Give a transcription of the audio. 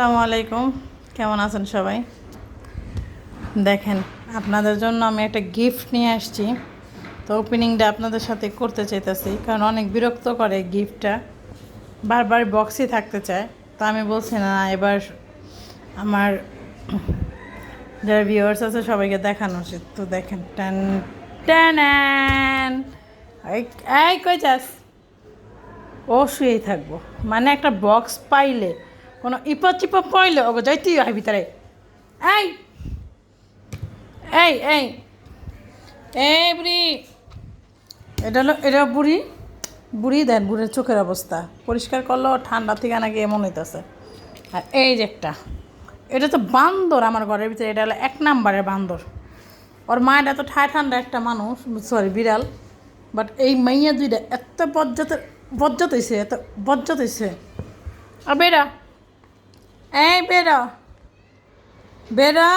আসসালামু আলাইকুম, কেমন আছেন সবাই? দেখেন, আপনাদের জন্য আমি একটা গিফট নিয়ে আসছি। তো ওপেনিংটা আপনাদের সাথে করতে চাইতেছি, কারণ অনেক বিরক্ত করে গিফটটা, বারবার বক্সই থাকতে চায়। তো আমি বলছি না, এবার আমার যারা ভিউয়ার্স আছে সবাইকে দেখানো উচিত। তো দেখেন, টান টান, এই এই কই যাস? ও শুয়েই থাকবো মানে একটা বক্স পাইলে, কোনো ইপা চিপা পাইলে ওকে যাইতেই হয় ভিতরে। এই এই এই এই বুড়ি, এটা বুড়ি বুড়ি দেন, বুড়ির চোখের অবস্থা পরিষ্কার করলো ঠান্ডা থেকে নাকি এমন হইতেছে। আর এই যে একটা, এটা তো বান্দর আমার ঘরের ভিতরে, এটা হলো 1 নাম্বারের বান্দর। ওর মায়েরা তো ঠান্ডা একটা মানুষ, সরি বিড়াল, বাট এই মাইয়া দুইটা এত বজ্জাত হয়েছে, এত বজ্জাত হয়েছে। আর বেড়া, এই বেড়া বেড়া